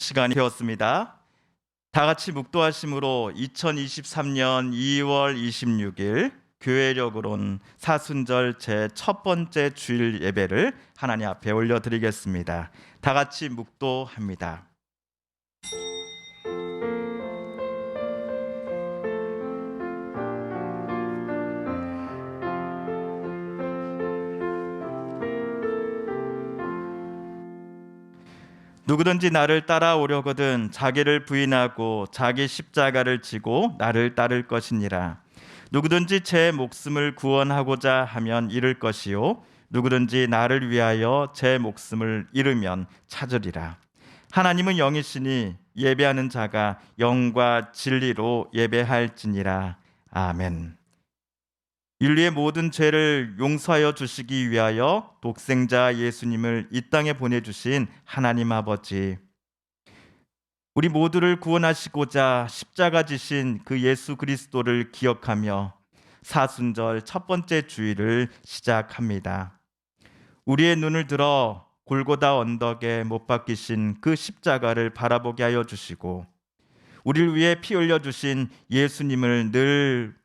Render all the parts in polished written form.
시간이 되었습니다. 다 같이 묵도하심으로 2023년 2월 26일 교회력으론 사순절 제 첫 번째 주일 예배를 하나님 앞에 올려드리겠습니다. 다 같이 묵도합니다. 누구든지 나를 따라오려거든 자기를 부인하고 자기 십자가를 지고 나를 따를 것이니라. 누구든지 제 목숨을 구원하고자 하면 잃을 것이요 누구든지 나를 위하여 제 목숨을 잃으면 찾으리라. 하나님은 영이시니 예배하는 자가 영과 진리로 예배할지니라. 아멘. 인류의 모든 죄를 용서하여 주시기 위하여 독생자 예수님을 이 땅에 보내주신 하나님 아버지, 우리 모두를 구원하시고자 십자가 지신 그 예수 그리스도를 기억하며 사순절 첫 번째 주일을 시작합니다. 우리의 눈을 들어 골고다 언덕에 못 박히신 그 십자가를 바라보게 하여 주시고 우리를 위해 피 흘려 주신 예수님을 늘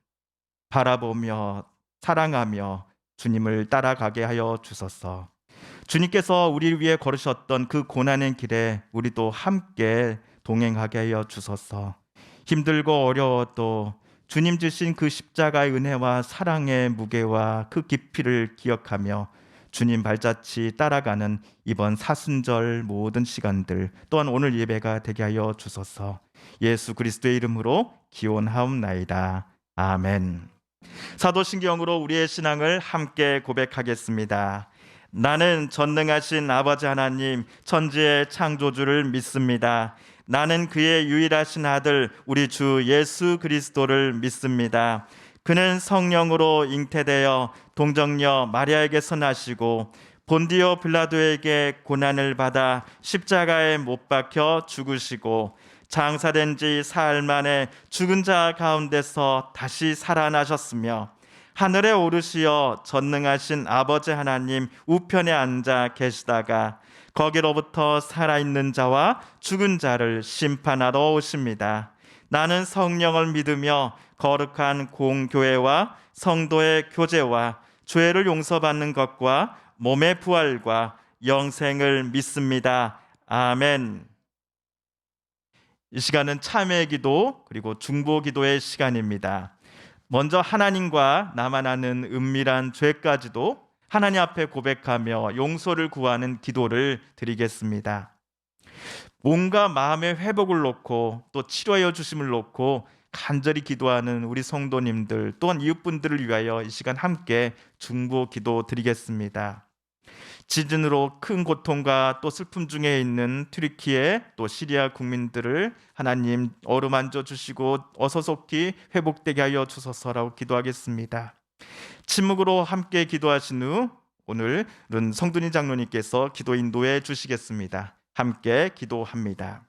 바라보며 사랑하며 주님을 따라가게 하여 주소서. 주님께서 우리를 위해 걸으셨던 그 고난의 길에 우리도 함께 동행하게 하여 주소서. 힘들고 어려워도 주님 주신 그 십자가의 은혜와 사랑의 무게와 그 깊이를 기억하며 주님 발자취 따라가는 이번 사순절 모든 시간들 또한 오늘 예배가 되게 하여 주소서. 예수 그리스도의 이름으로 기원하옵나이다. 아멘. 사도신경으로 우리의 신앙을 함께 고백하겠습니다. 나는 전능하신 아버지 하나님 천지의 창조주를 믿습니다. 나는 그의 유일하신 아들 우리 주 예수 그리스도를 믿습니다. 그는 성령으로 잉태되어 동정녀 마리아에게서 나시고 본디오 빌라도에게 고난을 받아 십자가에 못 박혀 죽으시고 장사된 지 사흘 만에 죽은 자 가운데서 다시 살아나셨으며 하늘에 오르시어 전능하신 아버지 하나님 우편에 앉아 계시다가 거기로부터 살아있는 자와 죽은 자를 심판하러 오십니다. 나는 성령을 믿으며 거룩한 공교회와 성도의 교제와 죄를 용서받는 것과 몸의 부활과 영생을 믿습니다. 아멘. 이 시간은 참회 기도 그리고 중보 기도의 시간입니다. 먼저 하나님과 나만 아는 은밀한 죄까지도 하나님 앞에 고백하며 용서를 구하는 기도를 드리겠습니다. 몸과 마음의 회복을 놓고 또 치료하여 주심을 놓고 간절히 기도하는 우리 성도님들 또한 이웃분들을 위하여 이 시간 함께 중보 기도 드리겠습니다. 지진으로 큰 고통과 또 슬픔 중에 있는 튀르키예 또 시리아 국민들을 하나님 어루만져 주시고 어서속히 회복되게 하여 주소서라고 기도하겠습니다. 침묵으로 함께 기도하신 후 오늘은 성둔이 장로님께서 기도 인도해 주시겠습니다. 함께 기도합니다.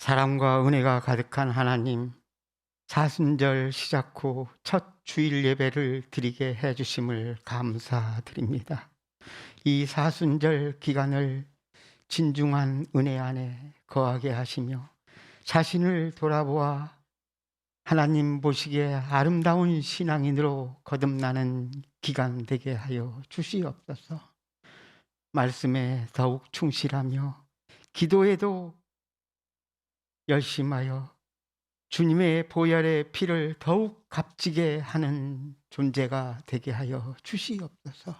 사랑과 은혜가 가득한 하나님, 사순절 시작 후 첫 주일 예배를 드리게 해주심을 감사드립니다. 이 사순절 기간을 진중한 은혜 안에 거하게 하시며 자신을 돌아보아 하나님 보시기에 아름다운 신앙인으로 거듭나는 기간 되게 하여 주시옵소서. 말씀에 더욱 충실하며 기도에도 열심하여 주님의 보혈의 피를 더욱 값지게 하는 존재가 되게 하여 주시옵소서.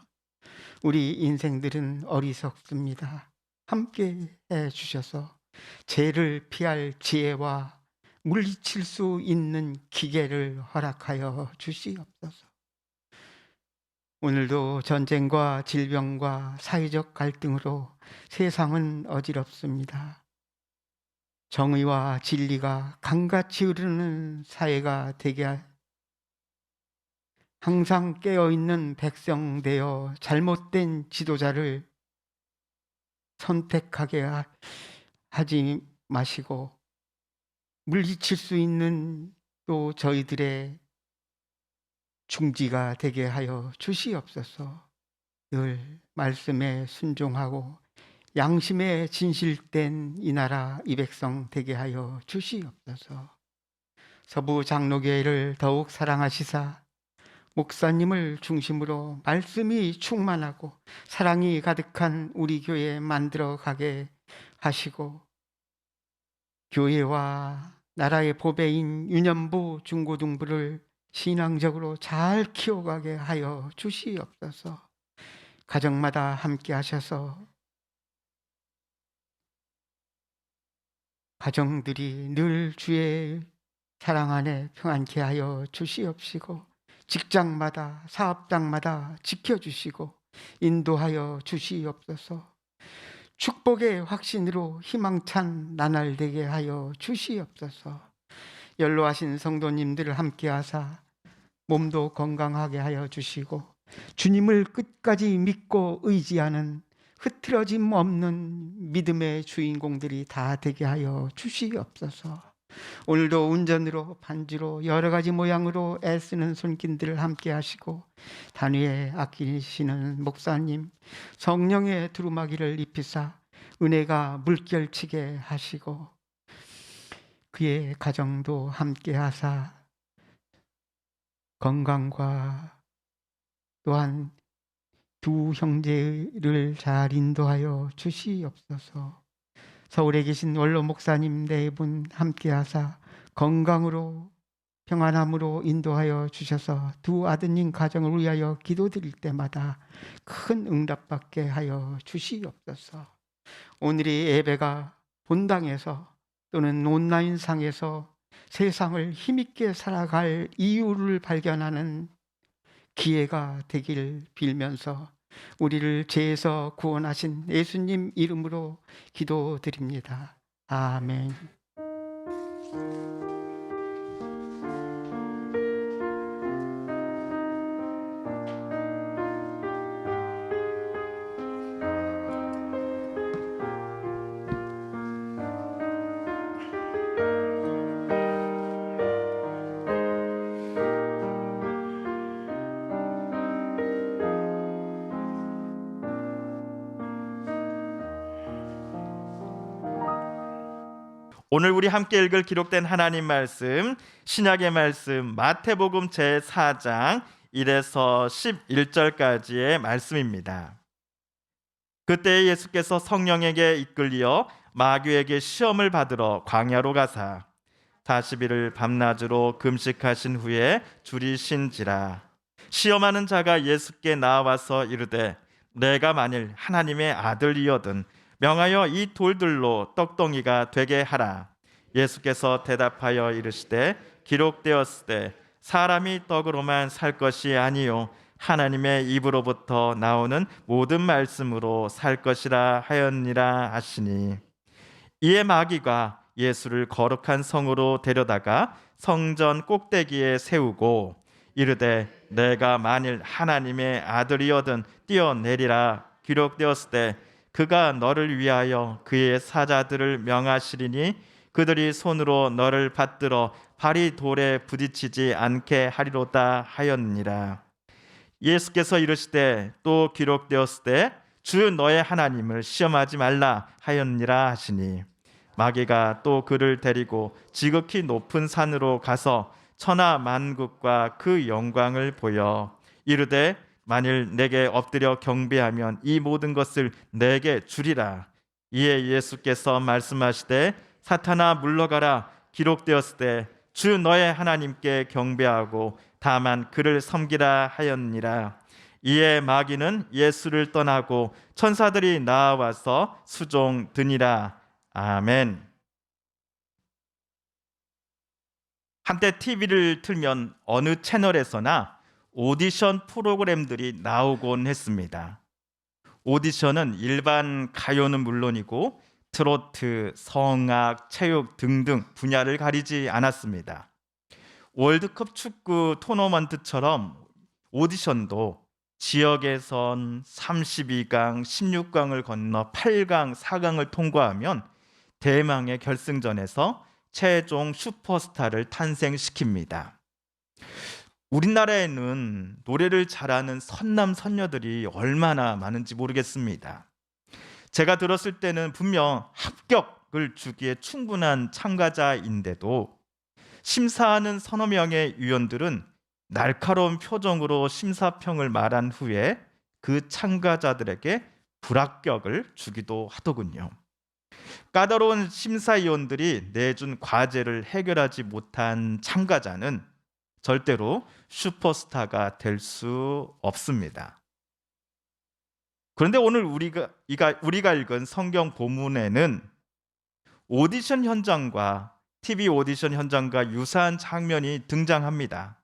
우리 인생들은 어리석습니다. 함께 해 주셔서 죄를 피할 지혜와 물리칠 수 있는 기계를 허락하여 주시옵소서. 오늘도 전쟁과 질병과 사회적 갈등으로 세상은 어지럽습니다. 정의와 진리가 강같이 흐르는 사회가 되게 항상 깨어있는 백성 되어 잘못된 지도자를 선택하게 하지 마시고 물리칠 수 있는 또 저희들의 중지가 되게 하여 주시옵소서. 늘 말씀에 순종하고 양심에 진실된 이 나라 이 백성 되게 하여 주시옵소서. 서부 장로교회를 더욱 사랑하시사 목사님을 중심으로 말씀이 충만하고 사랑이 가득한 우리 교회 만들어 가게 하시고 교회와 나라의 보배인 유년부 중고등부를 신앙적으로 잘 키워가게 하여 주시옵소서. 가정마다 함께 하셔서 가정들이 늘 주의 사랑 안에 평안케 하여 주시옵시고 직장마다 사업장마다 지켜주시고 인도하여 주시옵소서. 축복의 확신으로 희망찬 나날 되게 하여 주시옵소서. 연로하신 성도님들을 함께 하사 몸도 건강하게 하여 주시고 주님을 끝까지 믿고 의지하는 흐트러짐 없는 믿음의 주인공들이 다 되게 하여 주시옵소서. 오늘도 운전으로 반주로 여러 가지 모양으로 애쓰는 손길들을 함께 하시고 단위에 아끼시는 목사님 성령의 두루마기를 입히사 은혜가 물결치게 하시고 그의 가정도 함께 하사 건강과 또한 두 형제를 잘 인도하여 주시옵소서. 서울에 계신 원로 목사님 네 분 함께 하사 건강으로 평안함으로 인도하여 주셔서 두 아드님 가정을 위하여 기도드릴 때마다 큰 응답받게 하여 주시옵소서. 오늘의 예배가 본당에서 또는 온라인상에서 세상을 힘있게 살아갈 이유를 발견하는 기회가 되길 빌면서 우리를 죄에서 구원하신 예수님 이름으로 기도드립니다. 아멘. 오늘 우리 함께 읽을 기록된 하나님 말씀 신약의 말씀 마태복음 제4장 1에서 11절까지의 말씀입니다. 그때 예수께서 성령에게 이끌리어 마귀에게 시험을 받으러 광야로 가사 40일을 밤낮으로 금식하신 후에 줄이신지라. 시험하는 자가 예수께 나와서 이르되 내가 만일 하나님의 아들이거든 명하여 이 돌들로 떡덩이가 되게 하라. 예수께서 대답하여 이르시되 기록되었으되 사람이 떡으로만 살 것이 아니요 하나님의 입으로부터 나오는 모든 말씀으로 살 것이라 하였니라 하시니, 이에 마귀가 예수를 거룩한 성으로 데려다가 성전 꼭대기에 세우고 이르되 내가 만일 하나님의 아들이거든 뛰어내리라. 기록되었을 때 그가 너를 위하여 그의 사자들을 명하시리니 그들이 손으로 너를 받들어 발이 돌에 부딪히지 않게 하리로다 하였느니라. 예수께서 이르시되 또 기록되었을 때 주 너의 하나님을 시험하지 말라 하였느니라 하시니, 마귀가 또 그를 데리고 지극히 높은 산으로 가서 천하 만국과 그 영광을 보여 이르되 만일 내게 엎드려 경배하면 이 모든 것을 내게 주리라. 이에 예수께서 말씀하시되 사탄아 물러가라, 기록되었을 때 주 너의 하나님께 경배하고 다만 그를 섬기라 하였느니라. 이에 마귀는 예수를 떠나고 천사들이 나와서 수종드니라. 아멘. 한때 TV를 틀면 어느 채널에서나 오디션 프로그램들이 나오곤 했습니다. 오디션은 일반 가요는 물론이고 트로트, 성악, 체육 등등 분야를 가리지 않았습니다. 월드컵 축구 토너먼트처럼 오디션도 지역 예선 32강, 16강을 건너 8강, 4강을 통과하면 대망의 결승전에서 최종 슈퍼스타를 탄생시킵니다. 우리나라에는 노래를 잘하는 선남 선녀들이 얼마나 많은지 모르겠습니다. 제가 들었을 때는 분명 합격을 주기에 충분한 참가자인데도 심사하는 서너 명의 위원들은 날카로운 표정으로 심사평을 말한 후에 그 참가자들에게 불합격을 주기도 하더군요. 까다로운 심사위원들이 내준 과제를 해결하지 못한 참가자는 절대로 슈퍼스타가 될 수 없습니다. 그런데 오늘 우리가 읽은 성경 본문에는 오디션 현장과 TV 오디션 현장과 유사한 장면이 등장합니다.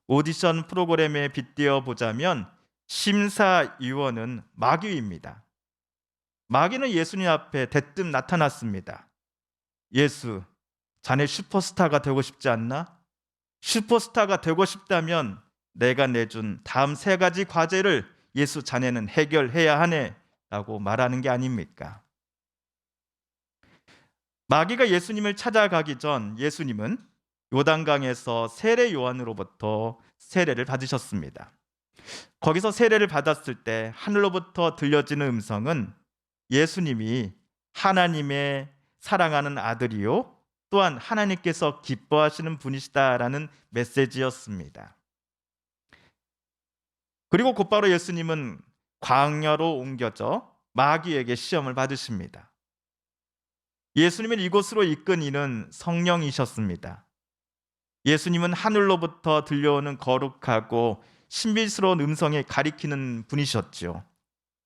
오디션 프로그램에 빗대어 보자면 심사위원은 마귀입니다. 마귀는 예수님 앞에 대뜸 나타났습니다. 예수, 자네 슈퍼스타가 되고 싶지 않나? 슈퍼스타가 되고 싶다면 내가 내준 다음 3가지 과제를 예수 자네는 해결해야 하네 라고 말하는 게 아닙니까? 마귀가 예수님을 찾아가기 전 예수님은 요단강에서 세례 요한으로부터 세례를 받으셨습니다. 거기서 세례를 받았을 때 하늘로부터 들려지는 음성은 예수님이 하나님의 사랑하는 아들이요 또한 하나님께서 기뻐하시는 분이시다라는 메시지였습니다. 그리고 곧바로 예수님은 광야로 옮겨져 마귀에게 시험을 받으십니다. 예수님을 이곳으로 이끈 이는 성령이셨습니다. 예수님은 하늘로부터 들려오는 거룩하고 신비스러운 음성에 가리키는 분이셨죠.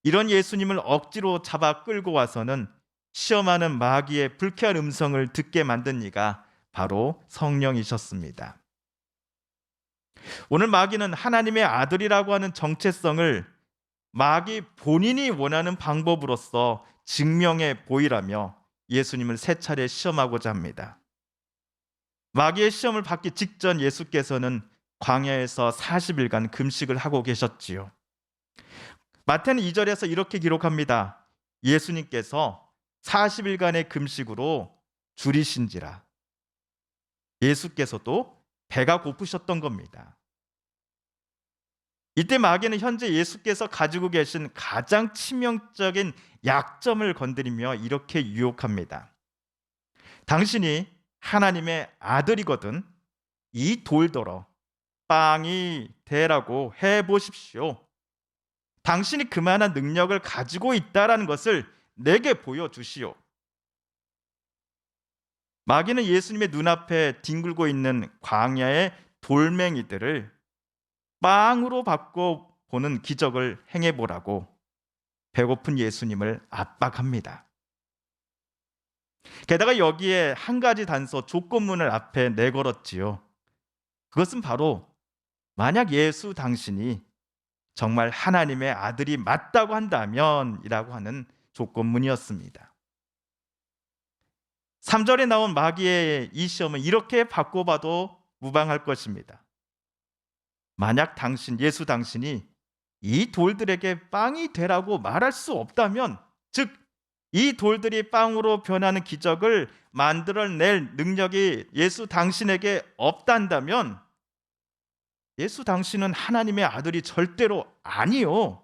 이런 예수님을 억지로 잡아 끌고 와서는 시험하는 마귀의 불쾌한 음성을 듣게 만든 이가 바로 성령이셨습니다. 오늘 마귀는 하나님의 아들이라고 하는 정체성을 마귀 본인이 원하는 방법으로서 증명해 보이라며 예수님을 3차례 시험하고자 합니다. 마귀의 시험을 받기 직전 예수께서는 광야에서 40일간 금식을 하고 계셨지요. 마태는 2절에서 이렇게 기록합니다. 예수님께서 40일간의 금식으로 줄이신지라. 예수께서도 배가 고프셨던 겁니다. 이때 마귀는 현재 예수께서 가지고 계신 가장 치명적인 약점을 건드리며 이렇게 유혹합니다. 당신이 하나님의 아들이거든 이 돌더러 빵이 되라고 해보십시오. 당신이 그만한 능력을 가지고 있다라는 것을 내게 보여주시오. 마귀는 예수님의 눈앞에 뒹굴고 있는 광야의 돌멩이들을 빵으로 바꿔보는 기적을 행해보라고 배고픈 예수님을 압박합니다. 게다가 여기에 한 가지 단서 조건문을 앞에 내걸었지요. 그것은 바로 만약 예수 당신이 정말 하나님의 아들이 맞다고 한다면 이라고 하는 조건문이었습니다. 3절에 나온 마귀의 이 시험은 이렇게 바꿔봐도 무방할 것입니다. 만약 예수 당신이 이 돌들에게 빵이 되라고 말할 수 없다면, 즉 이 돌들이 빵으로 변하는 기적을 만들어낼 능력이 예수 당신에게 없단다면 예수 당신은 하나님의 아들이 절대로 아니요.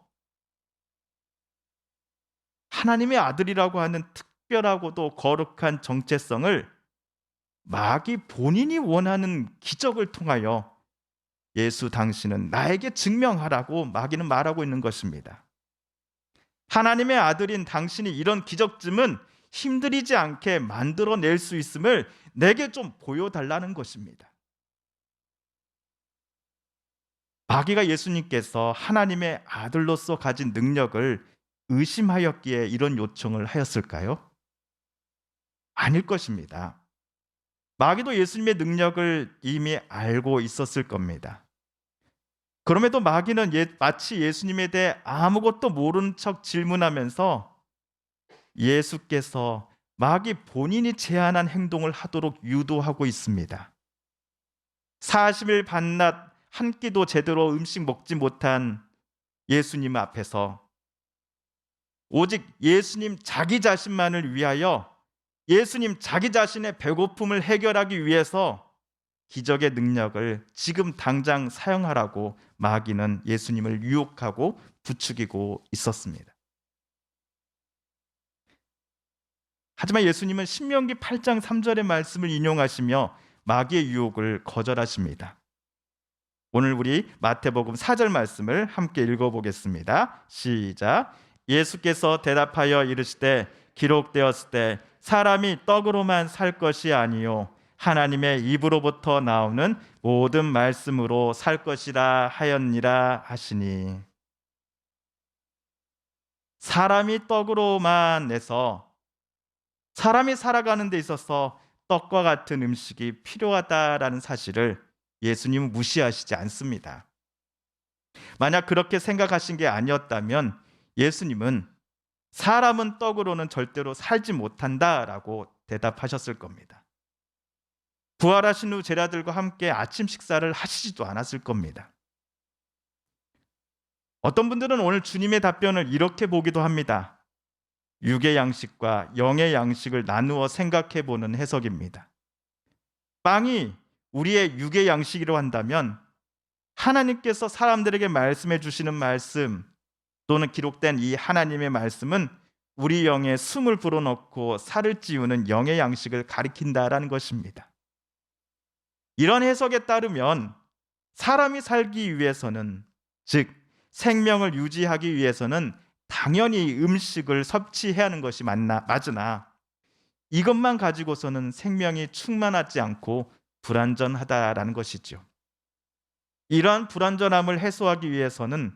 하나님의 아들이라고 하는 특별하고도 거룩한 정체성을 마귀 본인이 원하는 기적을 통하여 예수 당신은 나에게 증명하라고 마귀는 말하고 있는 것입니다. 하나님의 아들인 당신이 이런 기적쯤은 힘들이지 않게 만들어낼 수 있음을 내게 좀 보여달라는 것입니다. 마귀가 예수님께서 하나님의 아들로서 가진 능력을 의심하였기에 이런 요청을 하였을까요? 아닐 것입니다. 마귀도 예수님의 능력을 이미 알고 있었을 겁니다. 그럼에도 마귀는 마치 예수님에 대해 아무것도 모르는 척 질문하면서 예수께서 마귀 본인이 제안한 행동을 하도록 유도하고 있습니다. 40일 밤낮 한 끼도 제대로 음식 먹지 못한 예수님 앞에서 오직 예수님 자기 자신만을 위하여 예수님 자기 자신의 배고픔을 해결하기 위해서 기적의 능력을 지금 당장 사용하라고 마귀는 예수님을 유혹하고 부추기고 있었습니다. 하지만 예수님은 신명기 8장 3절의 말씀을 인용하시며 마귀의 유혹을 거절하십니다. 오늘 우리 마태복음 4절 말씀을 함께 읽어보겠습니다. 시작. 예수께서 대답하여 이르시되 기록되었을 때 사람이 떡으로만 살 것이 아니요 하나님의 입으로부터 나오는 모든 말씀으로 살 것이라 하였니라 하시니, 사람이 떡으로만 해서 사람이 살아가는 데 있어서 떡과 같은 음식이 필요하다라는 사실을 예수님은 무시하시지 않습니다. 만약 그렇게 생각하신 게 아니었다면 예수님은 사람은 떡으로는 절대로 살지 못한다라고 대답하셨을 겁니다. 부활하신 후 제자들과 함께 아침 식사를 하시지도 않았을 겁니다. 어떤 분들은 오늘 주님의 답변을 이렇게 보기도 합니다. 육의 양식과 영의 양식을 나누어 생각해 보는 해석입니다. 빵이 우리의 육의 양식이라고 한다면 하나님께서 사람들에게 말씀해 주시는 말씀 또는 기록된 이 하나님의 말씀은 우리 영에 숨을 불어넣고 살을 찌우는 영의 양식을 가리킨다라는 것입니다. 이런 해석에 따르면 사람이 살기 위해서는, 즉 생명을 유지하기 위해서는 당연히 음식을 섭취해야 하는 것이 맞으나 이것만 가지고서는 생명이 충만하지 않고 불완전하다라는 것이죠. 이러한 불완전함을 해소하기 위해서는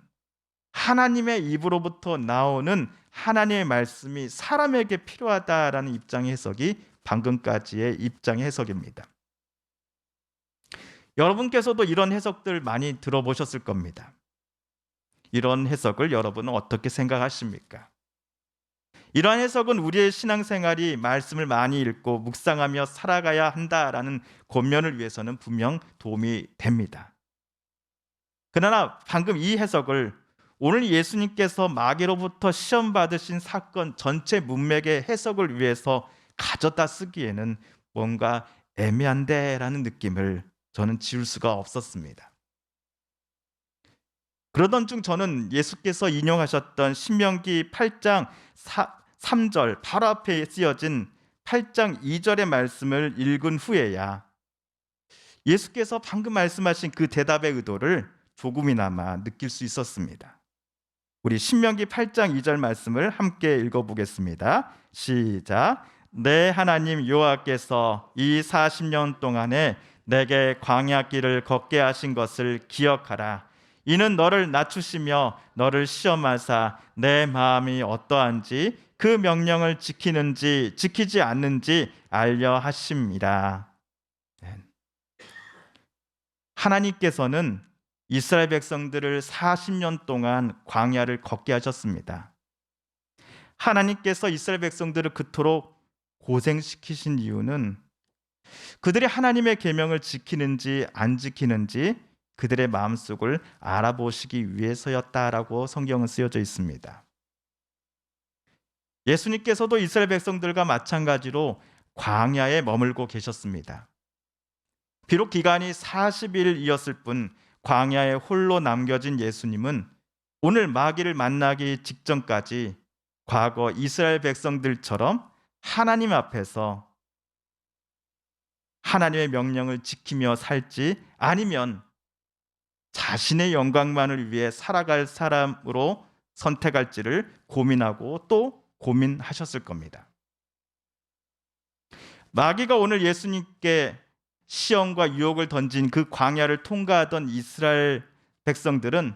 하나님의 입으로부터 나오는 하나님의 말씀이 사람에게 필요하다라는 입장의 해석이 방금까지의 입장의 해석입니다. 여러분께서도 이런 해석들 많이 들어보셨을 겁니다. 이런 해석을 여러분은 어떻게 생각하십니까? 이러한 해석은 우리의 신앙생활이 말씀을 많이 읽고 묵상하며 살아가야 한다라는 권면을 위해서는 분명 도움이 됩니다. 그러나 방금 이 해석을 오늘 예수님께서 마귀로부터 시험 받으신 사건 전체 문맥의 해석을 위해서 가져다 쓰기에는 뭔가 애매한데라는 느낌을 저는 지울 수가 없었습니다. 그러던 중 저는 예수께서 인용하셨던 신명기 8장 3절 바로 앞에 쓰여진 8장 2절의 말씀을 읽은 후에야 예수께서 방금 말씀하신 그 대답의 의도를 조금이나마 느낄 수 있었습니다. 우리 신명기 8장 2절 말씀을 함께 읽어보겠습니다. 시작. 내 하나님 여호와께서 이 40년 동안에 내게 광야 길을 걷게 하신 것을 기억하라. 이는 너를 낮추시며 너를 시험하사 내 마음이 어떠한지 그 명령을 지키는지 지키지 않는지 알려 하심이라. 하나님께서는 이스라엘 백성들을 40년 동안 광야를 걷게 하셨습니다. 하나님께서 이스라엘 백성들을 그토록 고생시키신 이유는 그들이 하나님의 계명을 지키는지 안 지키는지 그들의 마음속을 알아보시기 위해서였다라고 성경은 쓰여져 있습니다. 예수님께서도 이스라엘 백성들과 마찬가지로 광야에 머물고 계셨습니다. 비록 기간이 40일이었을 뿐 광야에 홀로 남겨진 예수님은 오늘 마귀를 만나기 직전까지 과거 이스라엘 백성들처럼 하나님 앞에서 하나님의 명령을 지키며 살지 아니면 자신의 영광만을 위해 살아갈 사람으로 선택할지를 고민하고 또 고민하셨을 겁니다. 마귀가 오늘 예수님께 시험과 유혹을 던진 그 광야를 통과하던 이스라엘 백성들은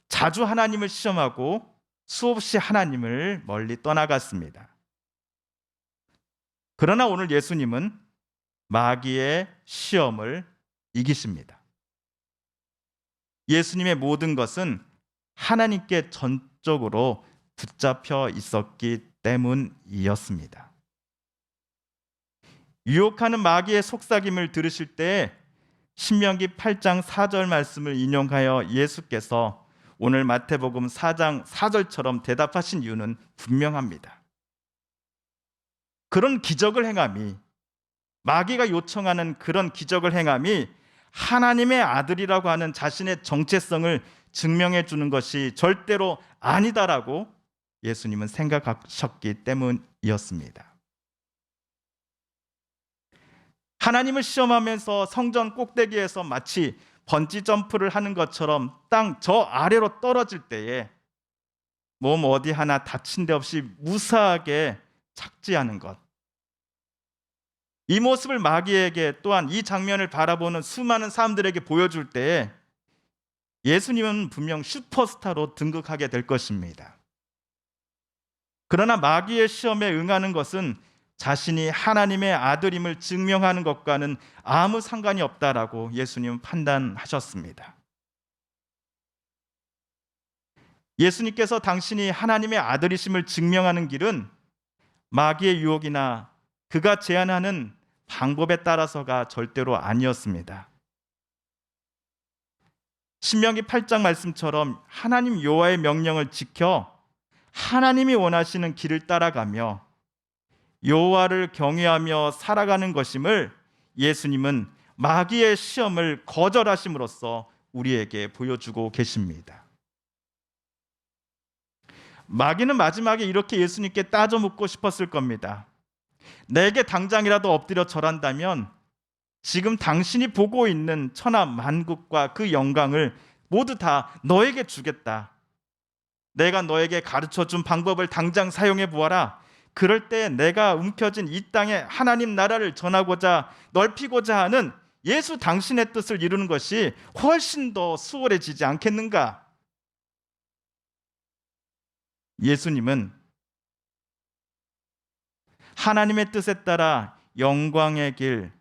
자주 하나님을 시험하고 수없이 하나님을 멀리 떠나갔습니다. 그러나 오늘 예수님은 마귀의 시험을 이기십니다. 예수님의 모든 것은 하나님께 전적으로 붙잡혀 있었기 때문이었습니다. 유혹하는 마귀의 속삭임을 들으실 때 신명기 8장 4절 말씀을 인용하여 예수께서 오늘 마태복음 4장 4절처럼 대답하신 이유는 분명합니다. 그런 기적을 행함이, 마귀가 요청하는 그런 기적을 행함이 하나님의 아들이라고 하는 자신의 정체성을 증명해 주는 것이 절대로 아니다라고 예수님은 생각하셨기 때문이었습니다. 하나님을 시험하면서 성전 꼭대기에서 마치 번지 점프를 하는 것처럼 땅 저 아래로 떨어질 때에 몸 어디 하나 다친 데 없이 무사하게 착지하는 것. 이 모습을 마귀에게 또한 이 장면을 바라보는 수많은 사람들에게 보여줄 때에 예수님은 분명 슈퍼스타로 등극하게 될 것입니다. 그러나 마귀의 시험에 응하는 것은 자신이 하나님의 아들임을 증명하는 것과는 아무 상관이 없다라고 예수님은 판단하셨습니다. 예수님께서 당신이 하나님의 아들이심을 증명하는 길은 마귀의 유혹이나 그가 제안하는 방법에 따라서가 절대로 아니었습니다. 신명기 8장 말씀처럼 하나님 여호와의 명령을 지켜 하나님이 원하시는 길을 따라가며 여호와를 경외하며 살아가는 것임을 예수님은 마귀의 시험을 거절하심으로써 우리에게 보여주고 계십니다. 마귀는 마지막에 이렇게 예수님께 따져 묻고 싶었을 겁니다. 내게 당장이라도 엎드려 절한다면 지금 당신이 보고 있는 천하 만국과 그 영광을 모두 다 너에게 주겠다. 내가 너에게 가르쳐 준 방법을 당장 사용해 보아라. 그럴 때 내가 움켜쥔 이 땅에 하나님 나라를 전하고자 넓히고자 하는 예수 당신의 뜻을 이루는 것이 훨씬 더 수월해지지 않겠는가? 예수님은 하나님의 뜻에 따라 영광의 길,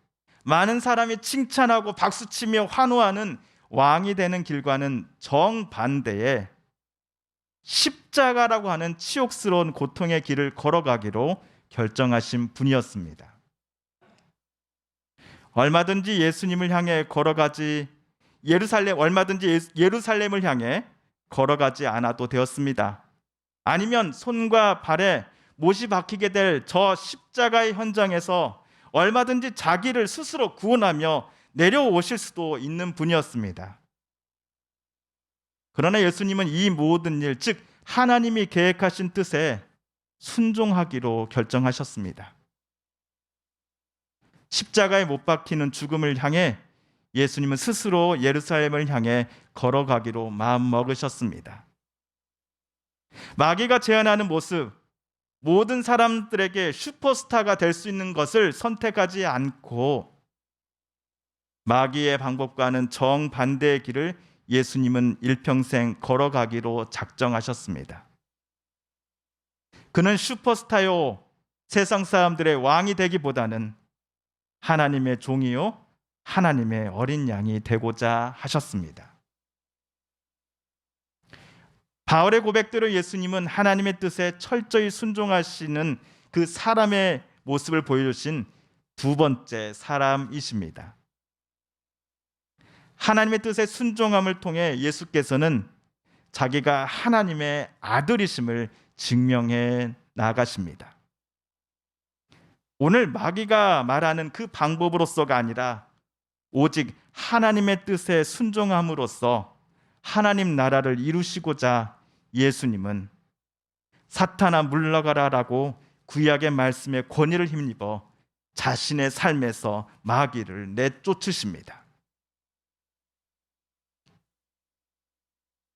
많은 사람이 칭찬하고 박수치며 환호하는 왕이 되는 길과는 정반대의 십자가라고 하는 치욕스러운 고통의 길을 걸어가기로 결정하신 분이었습니다. 얼마든지 예수님을 향해 걸어가지 얼마든지 예루살렘을 향해 걸어가지 않아도 되었습니다. 아니면 손과 발에 못이 박히게 될 저 십자가의 현장에서 얼마든지 자기를 스스로 구원하며 내려오실 수도 있는 분이었습니다. 그러나 예수님은 이 모든 일, 즉 하나님이 계획하신 뜻에 순종하기로 결정하셨습니다. 십자가에 못 박히는 죽음을 향해 예수님은 스스로 예루살렘을 향해 걸어가기로 마음먹으셨습니다. 마귀가 제안하는 모습, 모든 사람들에게 슈퍼스타가 될 수 있는 것을 선택하지 않고 마귀의 방법과는 정반대의 길을 예수님은 일평생 걸어가기로 작정하셨습니다. 그는 슈퍼스타요, 세상 사람들의 왕이 되기보다는 하나님의 종이요, 하나님의 어린 양이 되고자 하셨습니다. 바울의 고백대로 예수님은 하나님의 뜻에 철저히 순종하시는 그 사람의 모습을 보여주신 두 번째 사람이십니다. 하나님의 뜻에 순종함을 통해 예수께서는 자기가 하나님의 아들이심을 증명해 나아가십니다. 오늘 마귀가 말하는 그 방법으로서가 아니라 오직 하나님의 뜻에 순종함으로써 하나님 나라를 이루시고자 예수님은 사탄아 물러가라라고 구약의 말씀에 권위를 힘입어 자신의 삶에서 마귀를 내쫓으십니다.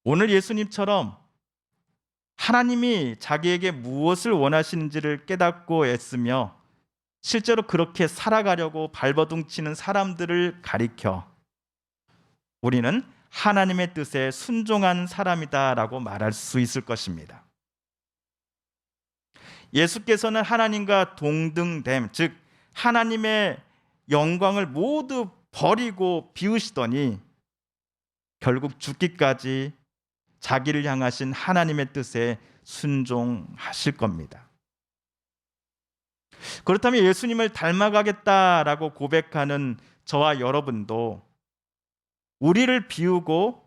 오늘 예수님처럼 하나님이 자기에게 무엇을 원하시는지를 깨닫고 애쓰며 실제로 그렇게 살아가려고 발버둥치는 사람들을 가리켜 우리는 하나님의 뜻에 순종한 사람이다라고 말할 수 있을 것입니다. 예수께서는 하나님과 동등됨, 즉 하나님의 영광을 모두 버리고 비우시더니 결국 죽기까지 자기를 향하신 하나님의 뜻에 순종하실 겁니다. 그렇다면 예수님을 닮아가겠다라고 고백하는 저와 여러분도 우리를 비우고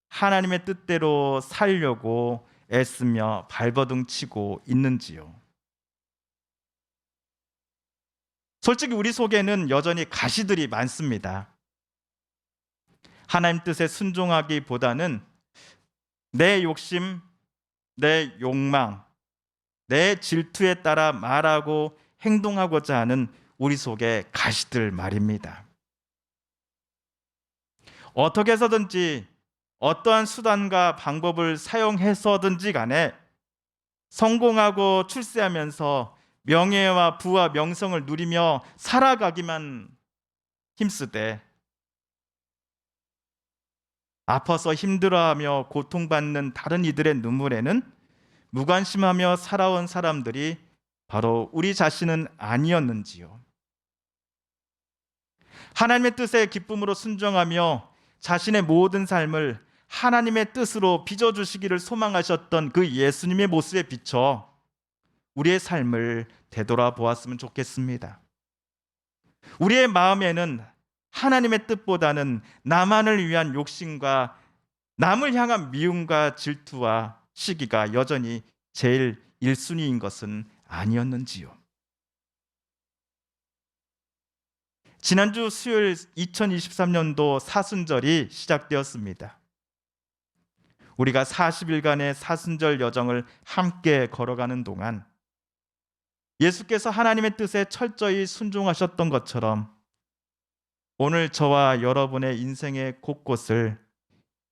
하나님의 뜻대로 살려고 애쓰며 발버둥치고 있는지요? 솔직히 우리 속에는 여전히 가시들이 많습니다. 하나님 뜻에 순종하기보다는 내 욕심, 내 욕망, 내 질투에 따라 말하고 행동하고자 하는 우리 속의 가시들 말입니다. 어떻게 해서든지 어떠한 수단과 방법을 사용해서든지 간에 성공하고 출세하면서 명예와 부와 명성을 누리며 살아가기만 힘쓰되 아파서 힘들어하며 고통받는 다른 이들의 눈물에는 무관심하며 살아온 사람들이 바로 우리 자신은 아니었는지요? 하나님의 뜻에 기쁨으로 순종하며 자신의 모든 삶을 하나님의 뜻으로 빚어주시기를 소망하셨던 그 예수님의 모습에 비춰 우리의 삶을 되돌아보았으면 좋겠습니다. 우리의 마음에는 하나님의 뜻보다는 나만을 위한 욕심과 남을 향한 미움과 질투와 시기가 여전히 제일 1순위인 것은 아니었는지요? 지난주 수요일 2023년도 사순절이 시작되었습니다. 우리가 40일간의 사순절 여정을 함께 걸어가는 동안 예수께서 하나님의 뜻에 철저히 순종하셨던 것처럼 오늘 저와 여러분의 인생의 곳곳을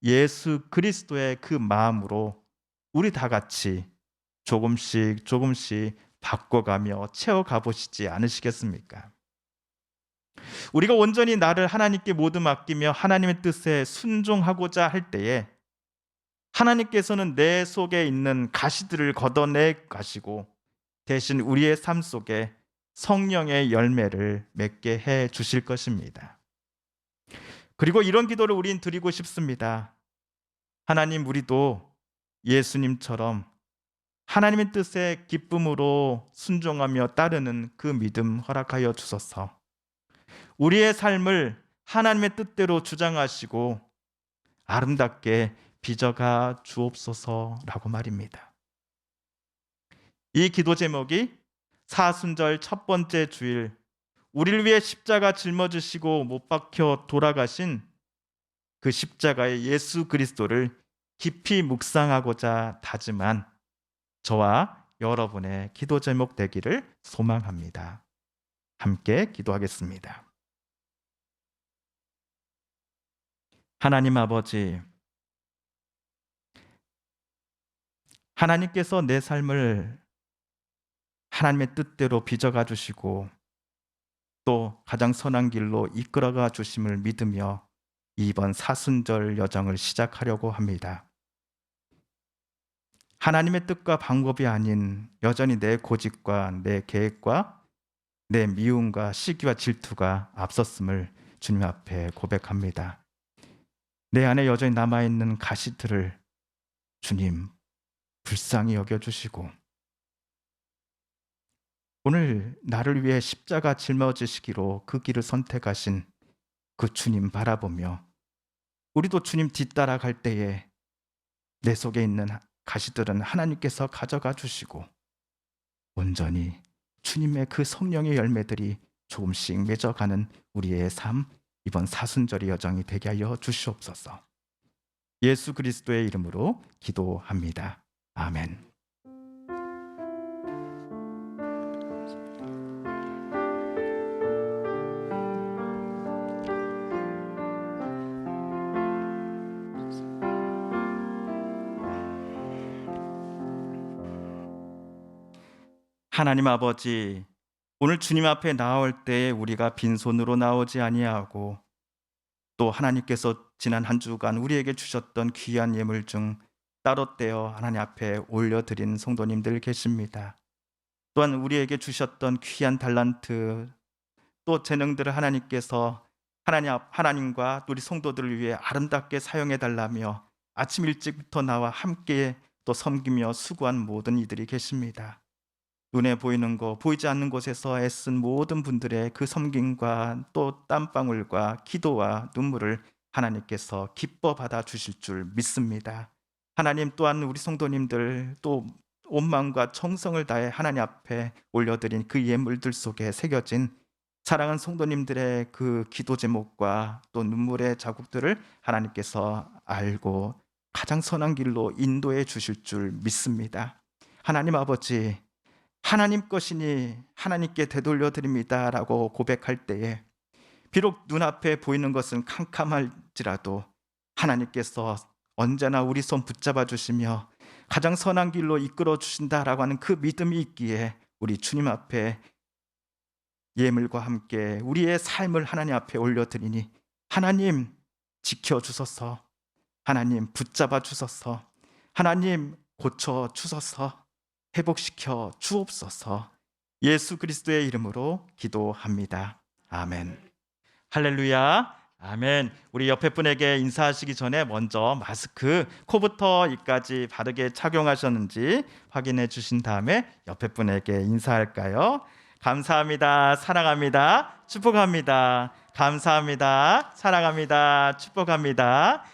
예수 그리스도의 그 마음으로 우리 다 같이 조금씩 바꿔가며 채워가 보시지 않으시겠습니까? 우리가 온전히 나를 하나님께 모두 맡기며 하나님의 뜻에 순종하고자 할 때에 하나님께서는 내 속에 있는 가시들을 걷어내 가시고 대신 우리의 삶 속에 성령의 열매를 맺게 해 주실 것입니다. 그리고 이런 기도를 우린 드리고 싶습니다. 하나님, 우리도 예수님처럼 하나님의 뜻에 기쁨으로 순종하며 따르는 그 믿음 허락하여 주소서. 우리의 삶을 하나님의 뜻대로 주장하시고 아름답게 빚어가 주옵소서라고 말입니다. 이 기도 제목이 사순절 첫 번째 주일 우리를 위해 십자가 짊어지시고 못 박혀 돌아가신 그 십자가의 예수 그리스도를 깊이 묵상하고자 다짐한 저와 여러분의 기도 제목 되기를 소망합니다. 함께 기도하겠습니다. 하나님 아버지, 하나님께서 내 삶을 하나님의 뜻대로 빚어가 주시고 또 가장 선한 길로 이끌어가 주심을 믿으며 이번 사순절 여정을 시작하려고 합니다. 하나님의 뜻과 방법이 아닌 여전히 내 고집과 내 계획과 내 미움과 시기와 질투가 앞섰음을 주님 앞에 고백합니다. 내 안에 여전히 남아있는 가시들을 주님 불쌍히 여겨주시고 오늘 나를 위해 십자가 짊어지시기로 그 길을 선택하신 그 주님 바라보며 우리도 주님 뒤따라갈 때에 내 속에 있는 가시들은 하나님께서 가져가 주시고 온전히 주님의 그 성령의 열매들이 조금씩 맺어가는 우리의 삶, 이번 사순절의 여정이 되게 하여 주시옵소서. 예수 그리스도의 이름으로 기도합니다. 아멘. 하나님 아버지, 오늘 주님 앞에 나올 때 우리가 빈손으로 나오지 아니하고 또 하나님께서 지난 한 주간 우리에게 주셨던 귀한 예물 중 따로 떼어 하나님 앞에 올려드린 성도님들 계십니다. 또한 우리에게 주셨던 귀한 달란트, 또 재능들을 하나님께서 하나님과 우리 성도들을 위해 아름답게 사용해 달라며 아침 일찍부터 나와 함께 또 섬기며 수고한 모든 이들이 계십니다. 눈에 보이는 것, 보이지 않는 곳에서 애쓴 모든 분들의 그 섬김과 또 땀방울과 기도와 눈물을 하나님께서 기뻐 받아 주실 줄 믿습니다. 하나님 또한 우리 성도님들 또 온 마음과 정성을 다해 하나님 앞에 올려드린 그 예물들 속에 새겨진 사랑하는 성도님들의 그 기도 제목과 또 눈물의 자국들을 하나님께서 알고 가장 선한 길로 인도해 주실 줄 믿습니다. 하나님 아버지, 하나님 것이니 하나님께 되돌려 드립니다 라고 고백할 때에 비록 눈앞에 보이는 것은 캄캄할지라도 하나님께서 언제나 우리 손 붙잡아 주시며 가장 선한 길로 이끌어 주신다라고 하는 그 믿음이 있기에 우리 주님 앞에 예물과 함께 우리의 삶을 하나님 앞에 올려드리니 하나님 지켜주소서, 하나님 붙잡아 주소서, 하나님 고쳐 주소서, 회복시켜 주옵소서. 예수 그리스도의 이름으로 기도합니다. 아멘. 할렐루야. 아멘. 우리 옆에 분에게 인사하시기 전에 먼저 마스크 코부터 입까지 바르게 착용하셨는지 확인해 주신 다음에 옆에 분에게 인사할까요? 감사합니다. 사랑합니다. 축복합니다. 감사합니다. 사랑합니다. 축복합니다.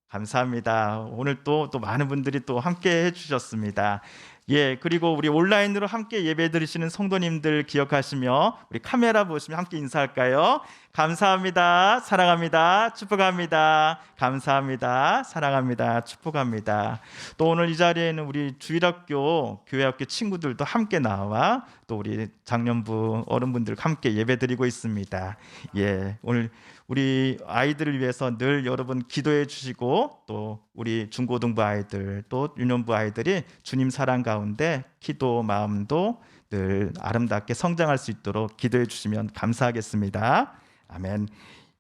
감사합니다. 오늘 또 많은 분들이 또 함께 해주셨습니다. 예, 그리고 우리 온라인으로 함께 예배 드리시는 성도님들 기억하시며 우리 카메라 보시면 함께 인사할까요? 감사합니다. 사랑합니다. 축복합니다. 감사합니다. 사랑합니다. 축복합니다. 또 오늘 이 자리에는 우리 주일학교 교회학교 친구들도 함께 나와 또 우리 장년부 어른분들 함께 예배 드리고 있습니다. 예, 오늘 우리 아이들을 위해서 늘 여러분 기도해 주시고 또 우리 중고등부 아이들 또 유년부 아이들이 주님 사랑 가운데 기도 마음도 늘 아름답게 성장할 수 있도록 기도해 주시면 감사하겠습니다. 아멘.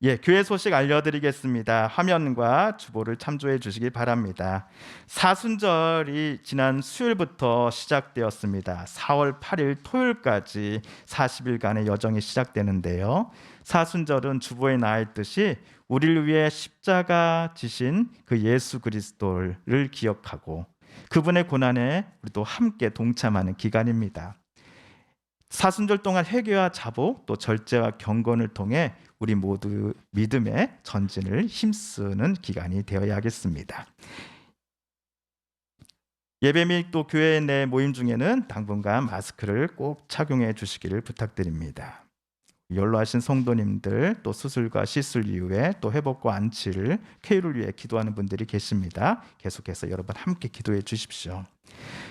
예, 교회 소식 알려드리겠습니다. 화면과 주보를 참조해 주시기 바랍니다. 사순절이 지난 수요일부터 시작되었습니다. 4월 8일 토요일까지 40일간의 여정이 시작되는데요. 사순절은 주보에 나와 있듯이 우리를 위해 십자가 지신 그 예수 그리스도를 기억하고 그분의 고난에 우리도 함께 동참하는 기간입니다. 사순절 동안 회개와 자복 또 절제와 경건을 통해 우리 모두 믿음의 전진을 힘쓰는 기간이 되어야겠습니다. 예배 및 또 교회 내 모임 중에는 당분간 마스크를 꼭 착용해 주시기를 부탁드립니다. 연로하신 성도님들 또 수술과 시술 이후에 또 회복과 안치를 쾌유를 위해 기도하는 분들이 계십니다. 계속해서 여러분 함께 기도해 주십시오.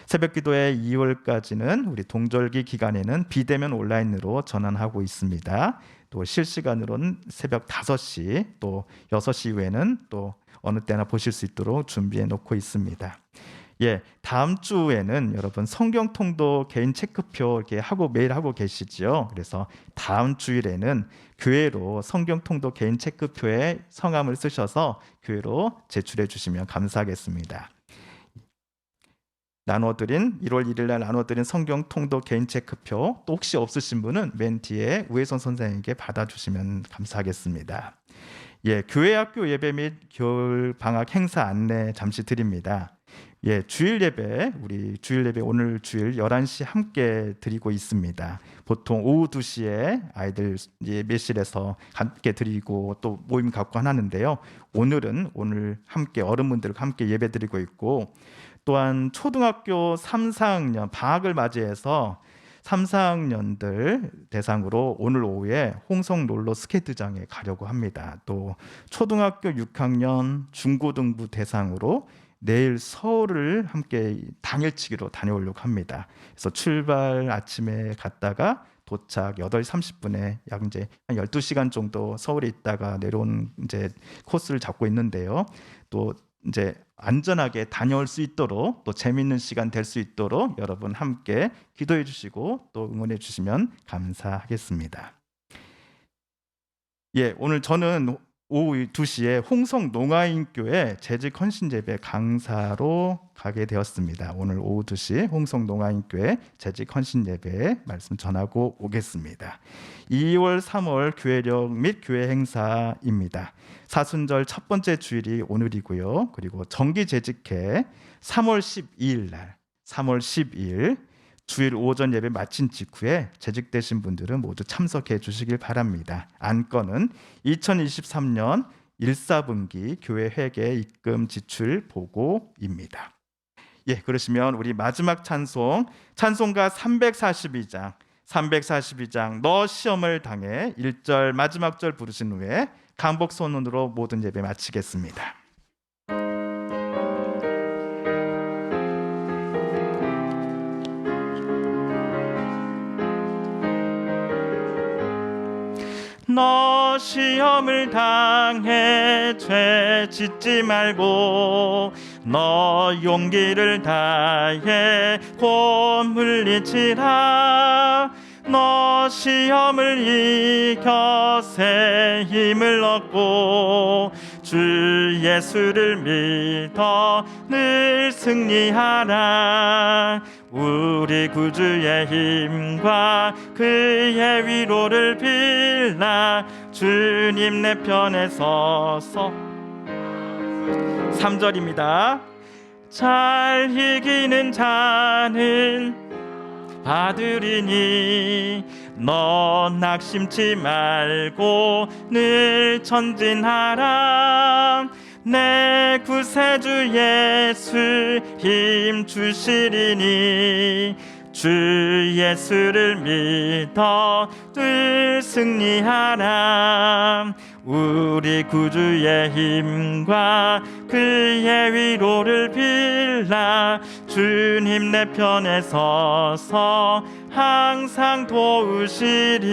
새벽 기도회 2월까지는 우리 동절기 기간에는 비대면 온라인으로 전환하고 있습니다. 또 실시간으로는 새벽 5시 또 6시 이후에는 또 어느 때나 보실 수 있도록 준비해 놓고 있습니다. 예, 다음 주에는 여러분 성경 통독 개인 체크표 이렇게 하고 매일 하고 계시죠. 그래서 다음 주일에는 교회로 성경 통독 개인 체크표에 성함을 쓰셔서 교회로 제출해 주시면 감사하겠습니다. 1월 1일 날 나눠드린 성경 통독 개인 체크표 또 혹시 없으신 분은 맨 뒤에 우혜선 선생님께 받아주시면 감사하겠습니다. 예, 교회 학교 예배 및 겨울 방학 행사 안내 잠시 드립니다. 예, 주일 예배 오늘 주일 11시 함께 드리고 있습니다. 보통 오후 2시에 아이들 예배실에서 함께 드리고 또 모임 갖고 하는데요. 오늘 함께 어른분들과 함께 예배 드리고 있고 또한 초등학교 3, 4학년 방학을 맞이해서 3, 4학년들 대상으로 오늘 오후에 홍성 롤러 스케이트장에 가려고 합니다. 또 초등학교 6학년 중고등부 대상으로 내일 서울을 함께 당일치기로 다녀오려고 합니다. 그래서 출발 아침에 갔다가 도착 8시 30분에 약 이제 한 12시간 정도 서울에 있다가 내려온 이제 코스를 잡고 있는데요. 또 이제 안전하게 다녀올 수 있도록 또 재미있는 시간 될 수 있도록 여러분 함께 기도해 주시고 또 응원해 주시면 감사하겠습니다. 예, 오늘 저는 오후 2시에 홍성 농아인교회 재직 헌신 예배 강사로 가게 되었습니다. 오늘 오후 2시 홍성 농아인교회 재직 헌신 예배 말씀 전하고 오겠습니다. 2월, 3월 교회력 및 교회 행사입니다. 사순절 첫 번째 주일이 오늘이고요. 그리고 정기 재직회 3월 12일 날, 3월 12일 주일 오전 예배 마친 직후에 재직되신 분들은 모두 참석해 주시길 바랍니다. 안건은 2023년 1사분기 교회 회계 입금 지출 보고입니다. 예, 그러시면 우리 마지막 찬송가 342장 너 시험을 당해 1절 마지막 절 부르신 후에 강복 선언으로 모든 예배 마치겠습니다. 너 시험을 당해 죄 짓지 말고 너 용기를 다해 곧 물리치라. 너 시험을 이겨 새 힘을 얻고 주 예수를 믿어 늘 승리하라. 우리 구주의 힘과 그의 위로를 빌라. 주님 내 편에 서서 3절입니다. 잘 이기는 자는 받으리니 너 낙심치 말고 늘 전진하라. 내 구세주 예수 힘 주시리니 주 예수를 믿어 늘 승리하라. 우리 구주의 힘과 그의 위로를 빌라. 주님 내 편에 서서 항상 도우시리.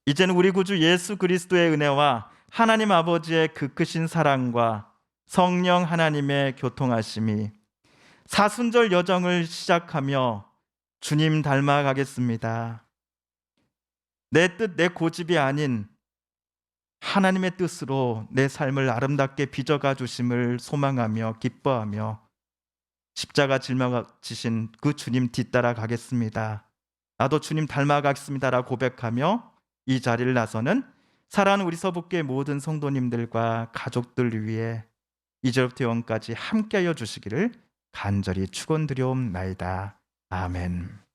이제는 우리 구주 예수 그리스도의 은혜와 하나님 아버지의 그 크신 사랑과 성령 하나님의 교통하심이 사순절 여정을 시작하며 주님 닮아가겠습니다. 내 뜻, 내 고집이 아닌 하나님의 뜻으로 내 삶을 아름답게 빚어가 주심을 소망하며 기뻐하며 십자가 짊어지신 그 주님 뒤따라 가겠습니다. 나도 주님 닮아가겠습니다라고 고백하며 이 자리를 나서는 사랑하는 우리 서북교회 모든 성도님들과 가족들 위해 이제부터 영원까지 함께하여 주시기를 간절히 축원드리옵나이다. 아멘.